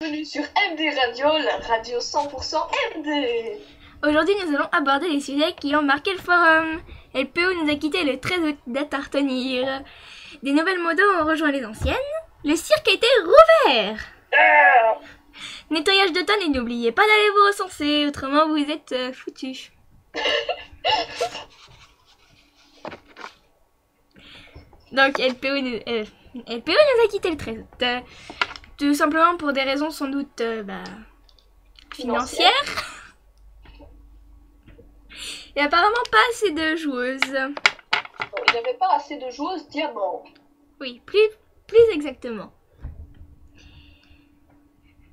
Bienvenue sur MD Radio, la radio 100% MD. Aujourd'hui, nous allons aborder les sujets qui ont marqué le forum. LPO nous a quitté le 13 août, date à retenir. Des nouvelles modos ont rejoint les anciennes. Le cirque a été rouvert. Nettoyage d'automne et n'oubliez pas d'aller vous recenser, autrement vous êtes foutus. Donc LPO nous a quitté le 13 août. Tout simplement pour des raisons sans doute financières. Et apparemment pas assez de joueuses. Bon, il n'y avait pas assez de joueuses diamants. Oui, plus exactement.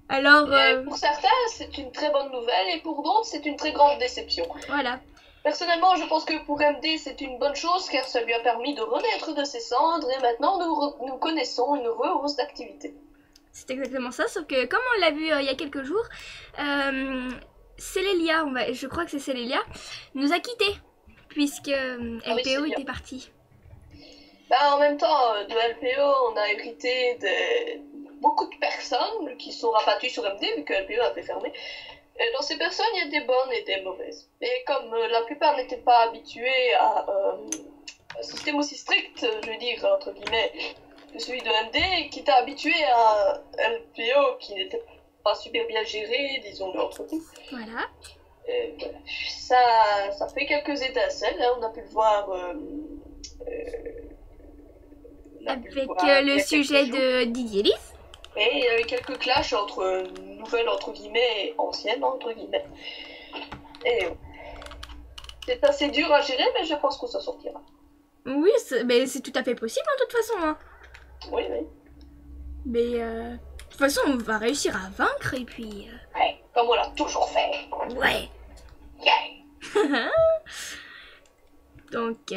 Alors... Pour certains, c'est une très bonne nouvelle et pour d'autres, c'est une très grande déception. Voilà. Personnellement, je pense que pour MD, c'est une bonne chose car ça lui a permis de renaître de ses cendres et maintenant nous connaissons une heureuse d'activité. C'est exactement ça, sauf que comme on l'a vu il y a quelques jours, Célélia, je crois que c'est Célélia, nous a quittés, puisque LPO était parti. Bah, en même temps, de LPO, on a hérité de beaucoup de personnes qui sont rabattues sur MD, vu que LPO a fait fermer. Et dans ces personnes, il y a des bonnes et des mauvaises. Et comme la plupart n'étaient pas habitués à un système aussi strict, je veux dire, entre guillemets, que celui de MD, qui était habitué à LPO qui n'était pas super bien géré, disons-le entre nous. Voilà. Et voilà. Ça fait quelques étincelles, hein, on a pu le voir. Avec le sujet de Didier Lys. Et il y a eu quelques clashs entre nouvelles entre guillemets et anciennes entre guillemets. Et c'est assez dur à gérer, mais je pense que ça sortira. Oui, c'est tout à fait possible de toute façon. Hein. Oui, oui. Mais de toute façon, on va réussir à vaincre et puis... Ouais, comme on l'a toujours fait. Ouais. Yeah. Donc,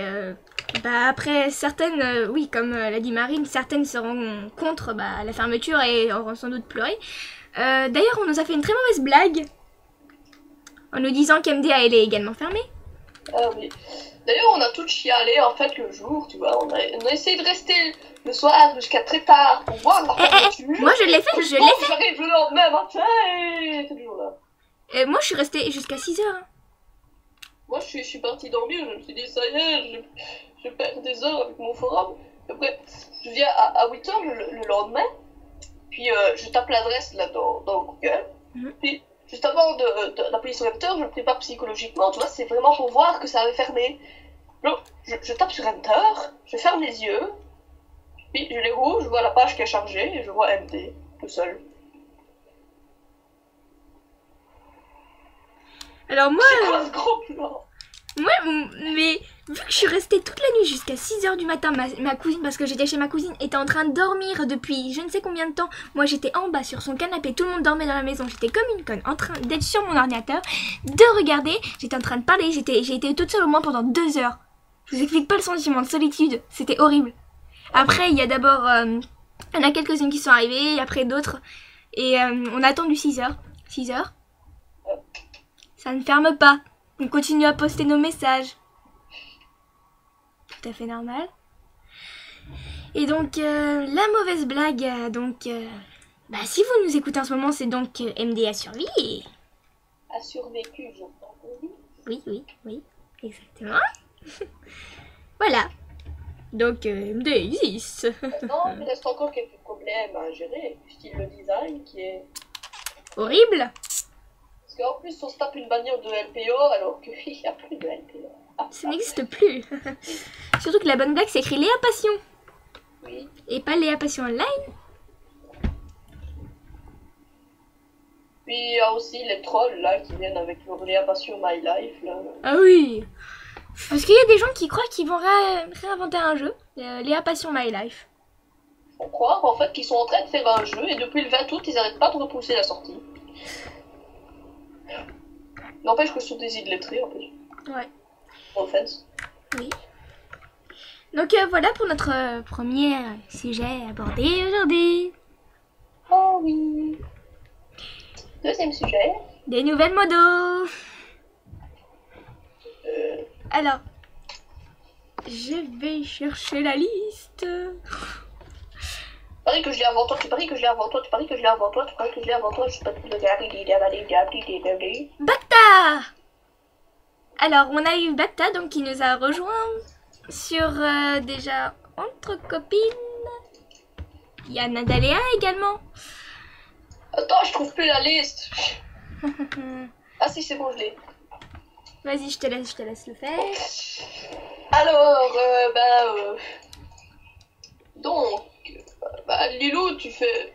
après, certaines, oui, comme l'a dit Marine, certaines seront contre la fermeture et auront sans doute pleuré. D'ailleurs, on nous a fait une très mauvaise blague en nous disant qu'MD allait également fermer. Ah oui. D'ailleurs, on a toutes chialé en fait le jour, tu vois. On a essayé de rester le soir jusqu'à très tard pour voir la fermeture. Moi, je l'ai fait, J'arrive le lendemain matin et t'es toujours là. Et moi, je suis restée jusqu'à 6h. Hein. Moi, je suis partie dormir, je me suis dit, ça y est, je perds des heures avec mon forum. Après, je viens à 8h le lendemain, puis je tape l'adresse là dans Google, puis juste avant d'appuyer sur Enter, je le prépare psychologiquement, tu vois, c'est vraiment pour voir que ça avait fermé. Donc, je tape sur Enter, je ferme les yeux, puis je les rouvre, je vois la page qui est chargée, et je vois MD, tout seul. Alors moi... C'est quoi ce gros plan ? Moi, mais vu que je suis restée toute la nuit jusqu'à 6h du matin, ma cousine, parce que j'étais chez ma cousine, était en train de dormir depuis je ne sais combien de temps. Moi, j'étais en bas sur son canapé, tout le monde dormait dans la maison. J'étais comme une conne, en train d'être sur mon ordinateur, de regarder. J'étais en train de parler, j'ai été toute seule au moins pendant 2 heures. Je vous explique pas le sentiment de solitude, c'était horrible. Après, il y a d'abord, il y en a quelques-unes qui sont arrivées, et après d'autres. Et on a attendu 6h. 6h. Ça ne ferme pas. On continue à poster nos messages. Tout à fait normal. Et donc, la mauvaise blague, si vous nous écoutez en ce moment, c'est donc MD a survécu. A survécu, j'entends. Oui, exactement. Voilà. Donc, MD existe. Non, il reste encore quelques problèmes à gérer, style le design qui est... horrible. Parce qu'en plus, on se tape une bannière de LPO alors qu'il n'y a plus de LPO. Ça n'existe plus. Surtout que la bonne blague, c'est écrit Léa Passion. Oui. Et pas Léa Passion Online. Puis il y a aussi les trolls là qui viennent avec leur Léa Passion My Life là. Ah oui. Parce qu'il y a des gens qui croient qu'ils vont réinventer un jeu. Léa Passion My Life. Faut croire en fait qu'ils sont en train de faire un jeu et depuis le 20 août, ils n'arrêtent pas de repousser la sortie. N'empêche que ce sont des illettrés en plus. Ouais. Offense. Oui. Donc voilà pour notre premier sujet abordé aujourd'hui. Oh oui. Deuxième sujet. Des nouvelles modos. Alors, je vais chercher la liste. paries que je l'ai avant toi, tu paries que je l'ai avant toi, tu paries que je l'ai avant toi, tu paries que je l'ai avant toi, je sais pas tout le Bacta! Alors, on a eu Bacta, donc qui nous a rejoint sur déjà entre copines. Il y a Nadaléa également. Attends, je trouve plus la liste. Ah si, c'est bon, je l'ai. Vas-y, je te laisse le faire. Alors, donc, Lilou, tu fais...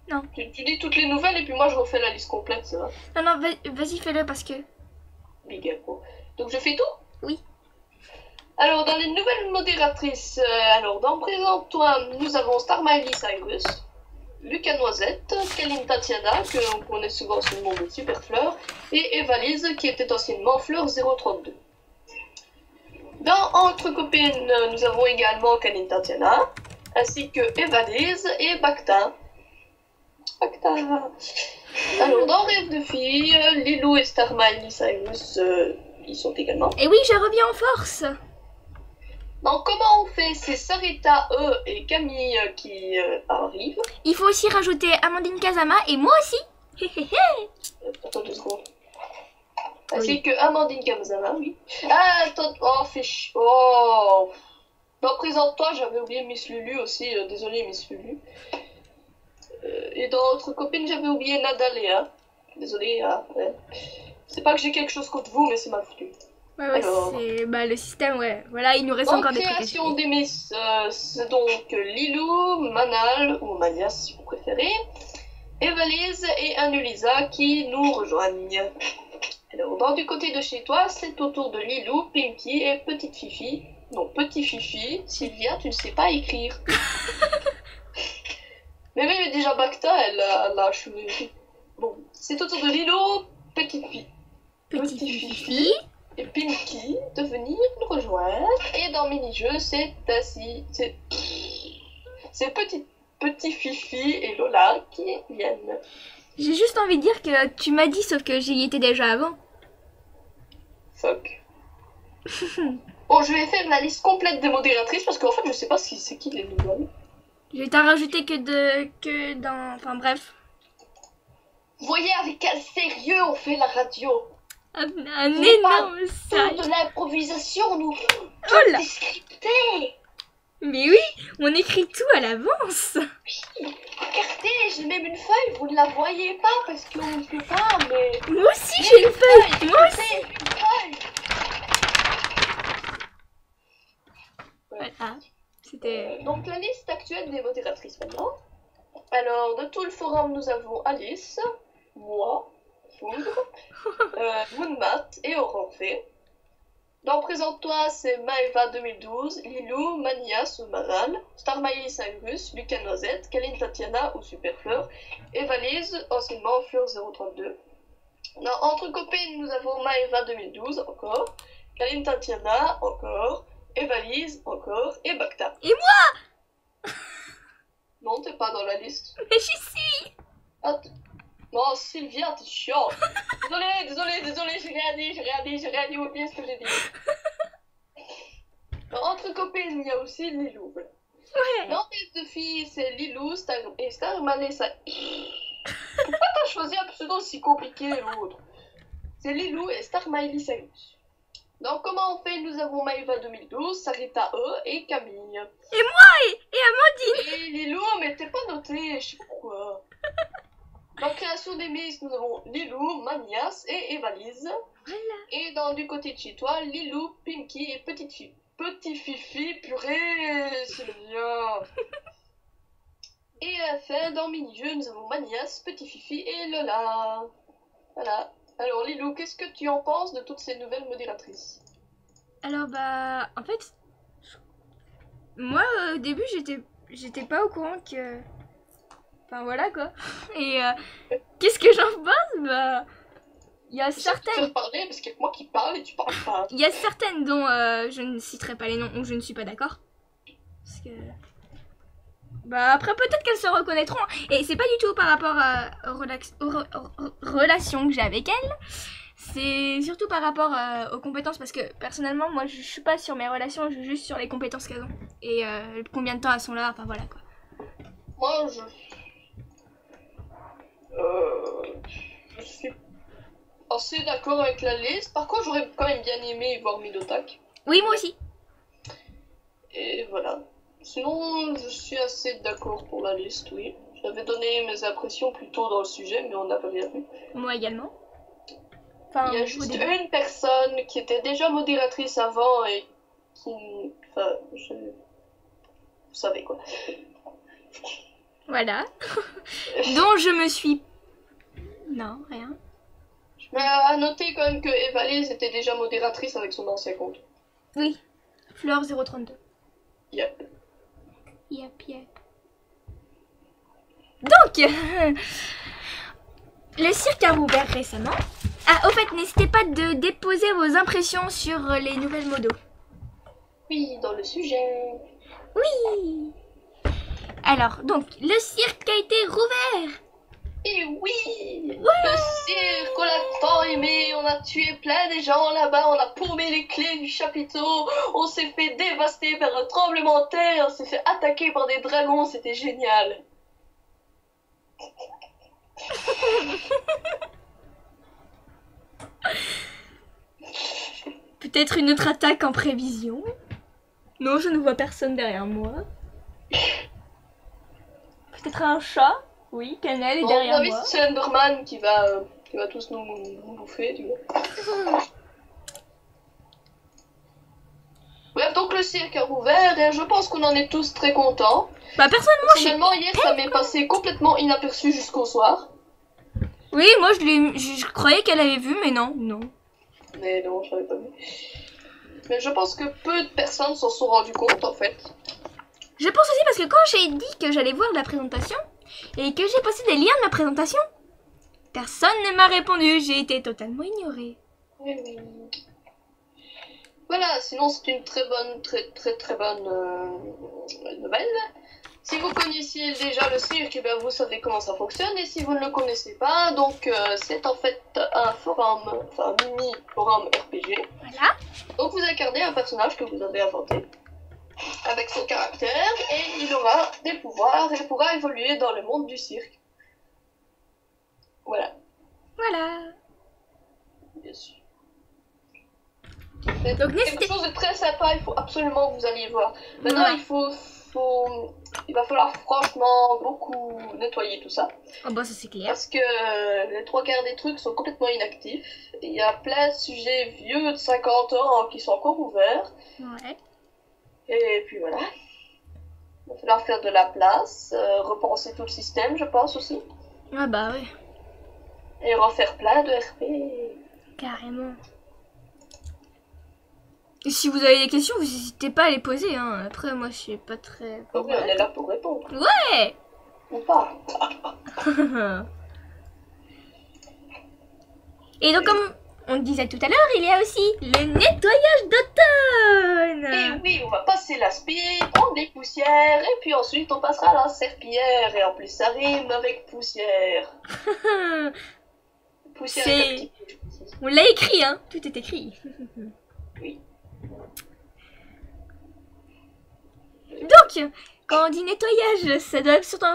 Non. Tu dis toutes les nouvelles et puis moi je refais la liste complète, ça va? Non, vas-y, fais-le parce que... Big up. Donc je fais tout? Oui. Alors, dans les nouvelles modératrices, alors, dans Présente-toi, nous avons Star Miley Cyrus, Lucas Noisette, Kaline Tatiana, que l'on connaît souvent sous le nom de Superfleur, et Evalise, qui était anciennement Fleur 032. Dans Entre Copines, nous avons également Kaline Tatiana, ainsi que Evalise et Bacta. Bacta. Alors, dans Rêve de filles, Lilou et Star Miley Cyrus, ils sont également. Et oui, je reviens en force. Donc, comment on fait? C'est Sarita, et Camille qui arrivent. Il faut aussi rajouter Amandine Kazama et moi aussi. Attends 2 secondes. Ainsi que Amandine Kazama, oui. Ah, attends, oh, fais chier. Oh. Non, présente-toi, j'avais oublié Miss Lulu aussi. Désolé, Miss Lulu. Et dans Autre Copine, j'avais oublié Nadaléa. Désolé, ouais. C'est pas que j'ai quelque chose contre vous, mais c'est ma foutu. Ouais, alors, c'est le système, ouais. Voilà, il nous reste encore des trucs. En création des Miss, c'est donc Lilou, Manal, ou Manias si vous préférez, Evalise et Annelisa qui nous rejoignent. Alors, dans du côté de chez toi, c'est au tour de Lilou, Pinky et Petite Fifi. Non, Petit Fifi, Sylvia, tu ne sais pas écrire. mais déjà Bacta, elle a cheveux. Bon, c'est au tour de Lilou, Petite Fifi. Et Pinky de venir nous rejoindre. Et dans mini-jeu, c'est petit Fifi et Lola qui viennent. J'ai juste envie de dire que tu m'as dit, sauf que j'y étais déjà avant. Fuck. Bon, je vais faire la liste complète des modératrices parce qu'en fait, je sais pas si c'est qui les nouvelles. Je vais t'en rajouter que dans... Enfin bref. Vous voyez avec quel sérieux on fait la radio? Un énorme sac. De l'improvisation, nous. Oh là. Scripté. Mais oui, on écrit tout à l'avance. Oui. Regardez, j'ai même une feuille. Vous ne la voyez pas parce qu'on ne peut pas, mais... Moi aussi, j'ai une feuille. Moi aussi. Une feuille. Voilà. C'était... Donc, la liste actuelle des modératrices maintenant. Alors, de tout le forum, nous avons Alice, moi, Foudre, Moonmat et Oranfé. Dans Présente-toi, c'est Maeva 2012, Lilou, Manias ou Manal, Star Miley Cyrus, Lucas Noisette, Kaline Tatiana ou Superfleur, Evalise, anciennement Fleur 032. Dans Entre Copines, nous avons Maeva 2012, encore, Kaline Tatiana, encore, Evalise, encore, et Bacta. Et moi? Non, t'es pas dans la liste. Mais j'y suis. Ah, non, Sylvia, t'es chiant. Désolé, j'ai rien dit, oubliez ce que j'ai dit. Entre copines, il y a aussi Lilou. Voilà. Ouais. Dans les deux filles, c'est Lilou et Star Miley Cyrus. Pourquoi t'as choisi un pseudo si compliqué l'autre? C'est Lilou et Star Miley Cyrus. Donc, comment on fait? Nous avons Maeva 2012, Sarita et Camille. Et moi et Amandine. Et Lilou, mais t'es pas noté, je sais pas pourquoi. Dans Création des Miss, nous avons Lilou, Manias et Evalise. Voilà. Et dans du côté de chez toi, Lilou, Pinky et Petit Fifi, purée, c'est bien. Et enfin, dans Mini-jeu, nous avons Manias, Petit Fifi et Lola. Voilà. Alors Lilou, qu'est-ce que tu en penses de toutes ces nouvelles modératrices? Alors en fait, moi au début j'étais pas au courant que... Enfin voilà quoi. Et qu'est-ce que j'en pense? Il y a certaines... Tu parler parce qu'il y a que moi qui parle et tu parles pas. Il y a certaines dont je ne citerai pas les noms ou je ne suis pas d'accord. Parce que... après peut-être qu'elles se reconnaîtront. Et c'est pas du tout par rapport aux relations que j'ai avec elles. C'est surtout par rapport aux compétences. Parce que personnellement, moi je suis pas sur mes relations, je suis juste sur les compétences qu'elles ont. Et combien de temps elles sont là, enfin voilà quoi. Moi, je suis assez d'accord avec la liste. Par contre, j'aurais quand même bien aimé voir Midotak. Oui, moi aussi. Et voilà. Sinon, je suis assez d'accord pour la liste, oui. J'avais donné mes impressions plus tôt dans le sujet, mais on n'avait rien vu. Moi également. Enfin, Il y a juste une personne qui était déjà modératrice avant et qui... Enfin, vous savez quoi. Voilà. Dont je me suis... Non, rien. Mais à noter quand même que Evalise était déjà modératrice avec son ancien compte. Oui. Fleur 032. Yep. Yep. Donc, le cirque a rouvert récemment. Ah, au fait, n'hésitez pas de déposer vos impressions sur les nouvelles modos. Oui, dans le sujet. Oui. Alors, donc, le cirque a été rouvert. Et oui, le cirque, on l'a tant aimé, on a tué plein de gens là-bas, on a paumé les clés du chapiteau, on s'est fait dévaster par un tremblement de terre, on s'est fait attaquer par des dragons, c'était génial. Peut-être une autre attaque en prévision. Non, je ne vois personne derrière moi. Peut-être un chat. Oui, Cannelle est derrière moi. C'est Enderman qui va tous nous bouffer, tu vois. Bref, donc le cirque a rouvert et je pense qu'on en est tous très contents. Bah personnellement, hier, ça m'est passé complètement inaperçu jusqu'au soir. Oui, moi je croyais qu'elle avait vu, mais non. Mais non, je l'avais pas vu. Mais je pense que peu de personnes s'en sont rendues compte en fait. Je pense aussi parce que quand j'ai dit que j'allais voir la présentation et que j'ai posté des liens de la présentation, personne ne m'a répondu, j'ai été totalement ignorée. Oui. Voilà, sinon c'est une très bonne nouvelle. Si vous connaissiez déjà le cirque, eh bien vous savez comment ça fonctionne, et si vous ne le connaissez pas, donc c'est en fait un forum, enfin un mini forum RPG. Voilà. Donc vous incarnez un personnage que vous avez inventé avec son caractère, et il aura des pouvoirs et pourra évoluer dans le monde du cirque. Voilà. Bien sûr. C'est donc, quelque chose de très sympa, il faut absolument que vous alliez voir. Maintenant, il va falloir franchement beaucoup nettoyer tout ça. Oh bah ça c'est clair. Parce que les 3/4 des trucs sont complètement inactifs. Il y a plein de sujets vieux de 50 ans qui sont encore ouverts. Ouais. Et puis voilà. Il va falloir faire de la place, repenser tout le système, je pense aussi. Ah bah oui. Et refaire plein de RP. Carrément. Et si vous avez des questions, vous n'hésitez pas à les poser. Hein. Après, moi, je suis pas très... Oui, on est là pour répondre. Ouais. Ou pas. Et donc, comme on disait tout à l'heure, il y a aussi le nettoyage d'automne. Et oui, on va passer l'aspi, prendre des poussières, et puis ensuite on passera la serpillière. Et en plus, ça rime avec poussière. Poussière C'est... On l'a écrit, hein. Tout est écrit. Oui. Donc, quand on dit nettoyage, ça doit être surtout...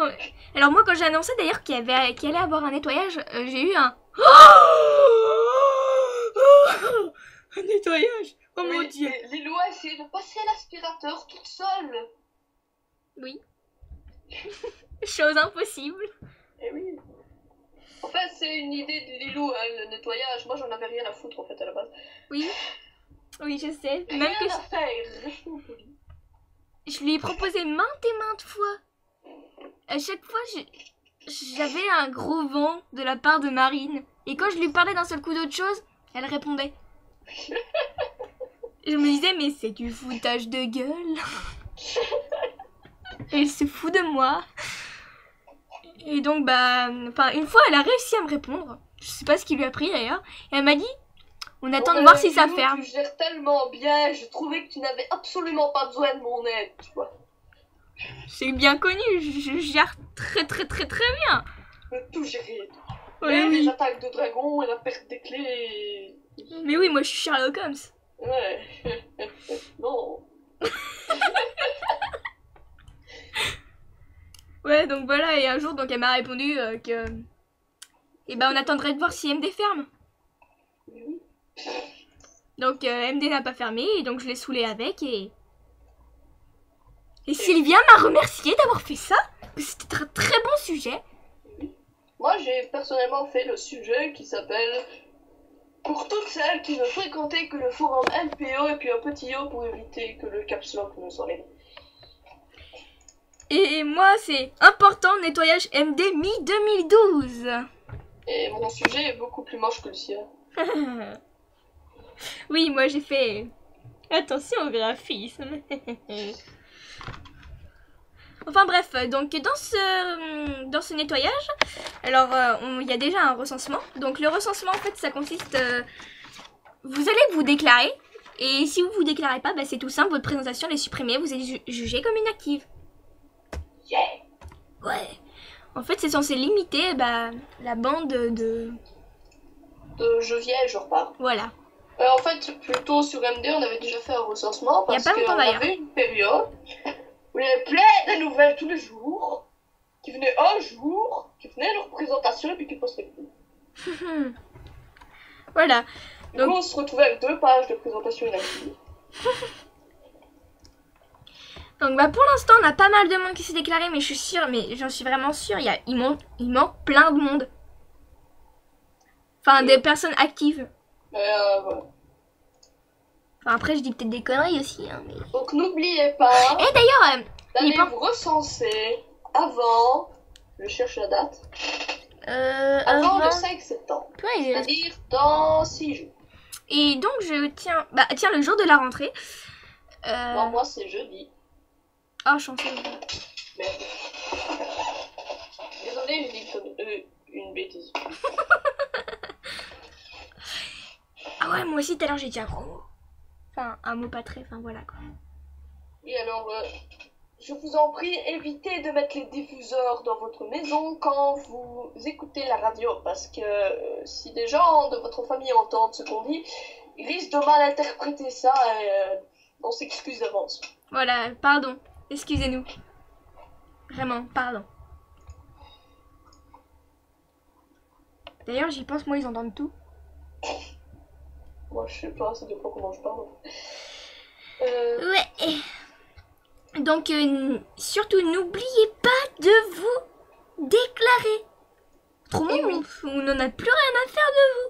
Alors moi, quand j'ai annoncé d'ailleurs qu'il allait avoir un nettoyage, j'ai eu un... Un nettoyage. Oh mon dieu. Lilou a essayé de passer l'aspirateur toute seule. Oui. Chose impossible. Eh oui. En fait, c'est une idée de Lilou, hein, le nettoyage. Moi, j'en avais rien à foutre en fait à la base. Oui. Oui, je sais. Rien Même que à faire. Restons polis. je lui ai proposé maintes et maintes fois. À chaque fois, j'avais un gros vent de la part de Marine. Et quand je lui parlais d'un seul coup d'autre chose, elle répondait. Je me disais, mais c'est du foutage de gueule. Elle se fout de moi. Et donc, bah, une fois, elle a réussi à me répondre. Je sais pas ce qui lui a pris d'ailleurs. Et elle m'a dit, on attend de voir si ça ferme. Tu gères tellement bien, je trouvais que tu n'avais absolument pas besoin de mon aide, tu vois. C'est bien connu, je gère très bien. Tu peux tout gérer. Oui, Même oui. les attaques de dragons et la perte des clés. Mais oui, moi je suis Sherlock Holmes. Ouais. Non. Ouais, donc voilà, et un jour, donc elle m'a répondu que... Et ben on attendrait de voir si MD ferme. Oui. Donc MD n'a pas fermé, et donc je l'ai saoulé avec, et... Et Sylvia m'a remercié d'avoir fait ça, que c'était un très bon sujet. Moi, j'ai personnellement fait le sujet qui s'appelle « Pour toutes celles qui ne fréquentaient que le forum LPO et puis un petit O pour éviter que le caps lock ne s'enlève. » Et moi, c'est important nettoyage MD mi-2012. Et mon sujet est beaucoup plus moche que le sien. Oui, moi j'ai fait... Attention au graphisme. Enfin bref, donc dans ce nettoyage, alors il y a déjà un recensement. Donc le recensement en fait ça consiste, vous allez vous déclarer et si vous vous déclarez pas, bah, c'est tout simple, votre présentation elle est supprimée, vous êtes jugé comme inactive. Yeah. Ouais. En fait c'est censé limiter bah, la bande de... Je viens et je repars. Voilà. En fait, plutôt sur MD, on avait déjà fait un recensement parce qu'on avait une période où il y avait plein de nouvelles tous les jours, qui venaient un jour, qui venaient à leur présentation et puis qui postaient plus. Voilà. Donc on se retrouvait avec 2 pages de présentation inactive. Donc bah pour l'instant on a pas mal de monde qui s'est déclaré, mais je suis sûre, mais j'en suis vraiment sûre, il manque plein de monde. Enfin des personnes actives. Voilà. Enfin après je dis peut-être des conneries aussi. Hein, mais... Donc n'oubliez pas et d'ailleurs d'aller vous recenser avant, je cherche la date, avant le 5 septembre. Ouais, c'est-à-dire dans 6 jours. Et donc je tiens, bah tiens le jour de la rentrée. Non, moi c'est jeudi. Oh chanceux. Merde. Désolée, j'ai dit une bêtise. Ah ouais, moi aussi tout à l'heure j'ai dit un gros mot. Enfin, un mot pas très, enfin voilà quoi. Et alors, je vous en prie, évitez de mettre les diffuseurs dans votre maison quand vous écoutez la radio, parce que si des gens de votre famille entendent ce qu'on dit, ils risquent de mal interpréter ça et on s'excuse d'avance. Voilà, pardon, excusez-nous. Vraiment, pardon. D'ailleurs, j'y pense, moi ils entendent tout. Moi je sais pas, ça dépend comment je parle. Ouais. Donc, surtout, n'oubliez pas de vous déclarer. Autrement, oui. on n'en a plus rien à faire de vous.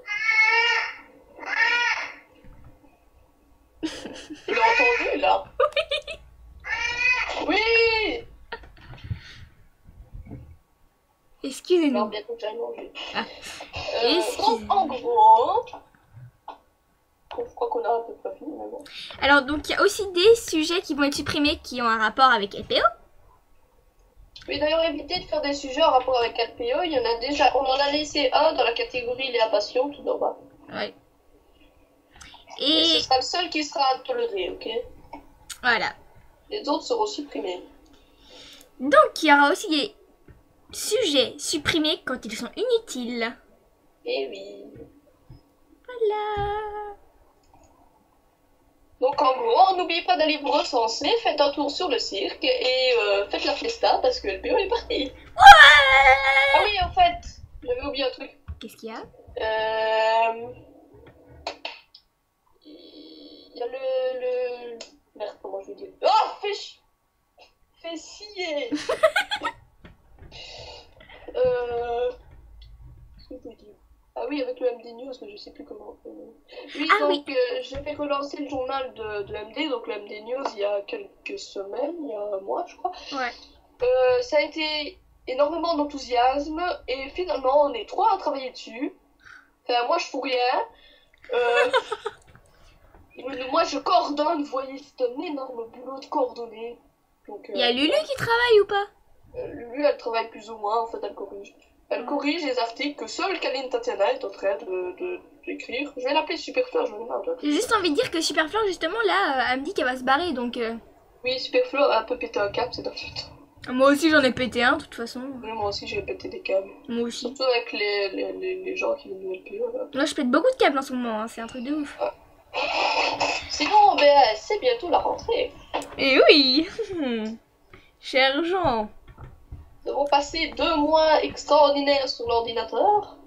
Tu l'as entendu là? Oui. Oui. Excusez-nous. Alors bientôt que j'aille manger. Ah. Donc en gros... Je crois qu'on a un peu pas fini, mais bon. Alors, donc, il y a aussi des sujets qui vont être supprimés qui ont un rapport avec LPO. Oui, d'ailleurs, évitez de faire des sujets en rapport avec LPO. Il y en a déjà... On en a laissé un dans la catégorie Léa Passion, tout en bas. Ouais. Et ce sera le seul qui sera toléré, ok? Voilà. Les autres seront supprimés. Donc, il y aura aussi des sujets supprimés quand ils sont inutiles. Eh oui. Voilà. Donc en gros, n'oubliez pas d'aller vous recenser, faites un tour sur le cirque et faites la fiesta parce que le PO est parti. Ouais. Ah oui, en fait, j'avais oublié un truc. Qu'est-ce qu'il y a? Il y a le... Merde, comment je vais dire? Oh, fessier. Qu'est-ce que je veux dire? Ah oui, avec le MD News, mais je sais plus comment. Oui, Ah donc oui. j'ai fait relancer le journal de MD, donc le MD News, il y a quelques semaines, il y a un mois, je crois. Ouais. Ça a été énormément d'enthousiasme, et finalement, on est 3 à travailler dessus. Enfin, moi, je fous rien. Moi, je coordonne, vous voyez, c'est un énorme boulot de coordonner. Donc, Il y a Lulu qui travaille ou pas? Lulu, elle travaille plus ou moins, en fait, elle corrige. Elle corrige les articles que seule Kaline Tatiana est en train d'écrire. Je vais l'appeler Superfleur, j'en ai marre. J'ai juste envie de dire que Superfleur, justement, là, elle me dit qu'elle va se barrer, donc... Oui, Superfleur a un peu pété un câble, c'est d'habitude. Moi aussi, j'en ai pété un, de toute façon. Oui, moi aussi, j'ai pété des câbles. Moi aussi. Surtout avec les gens qui viennent de LPO, là. Moi, je pète beaucoup de câbles en ce moment, hein. C'est un truc de ouf. Sinon, ben, c'est bientôt la rentrée. Et oui. Cher Jean. Nous avons passé 2 mois extraordinaires sur l'ordinateur.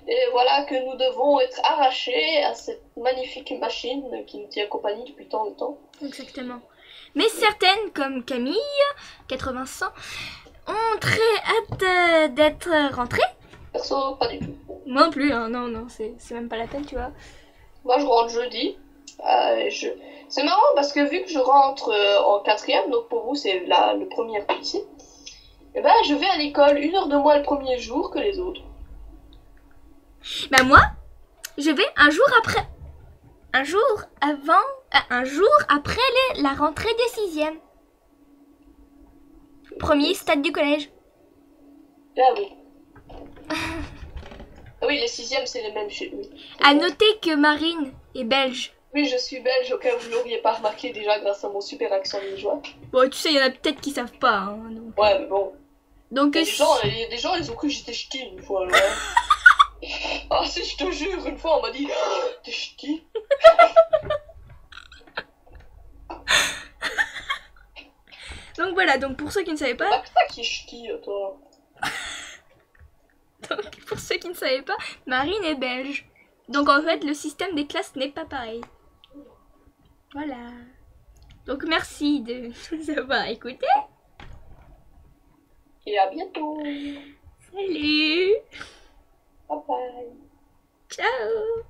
Et voilà que nous devons être arrachés à cette magnifique machine qui nous tient compagnie depuis tant de temps. Exactement. Mais certaines, comme Camille, 80 ans, ont très hâte d'être rentrées. Perso, pas du tout. Moi non plus, hein. Non, c'est même pas la peine, tu vois. Moi, je rentre jeudi. C'est marrant parce que vu que je rentre en 4e, donc pour vous, c'est le premier ici, et ben, je vais à l'école 1 heure de moins le premier jour que les autres. Bah moi, je vais un jour après la rentrée des 6e. Premier stade du collège. Ah oui. Ah oui, les 6e, c'est les mêmes chez lui. À noter que Marine est belge. Oui, je suis belge, au cas où vous l'auriez pas remarqué déjà grâce à mon super accent liégeois. Bon, tu sais, il y en a peut-être qui savent pas. Hein, donc. Ouais, mais bon. Donc, des gens, ils ont cru que j'étais ch'ti une fois. Là. Ah si, je te jure, une fois on m'a dit « T'es ch'ti ?» Donc voilà, donc pour ceux qui ne savaient pas... C'est pas que ça qui est ch'ti, toi. Donc pour ceux qui ne savaient pas, Marine est belge. Donc en fait, le système des classes n'est pas pareil. Voilà. Donc merci de nous avoir écoutés. Et à bientôt. Salut. Bye bye. Ciao.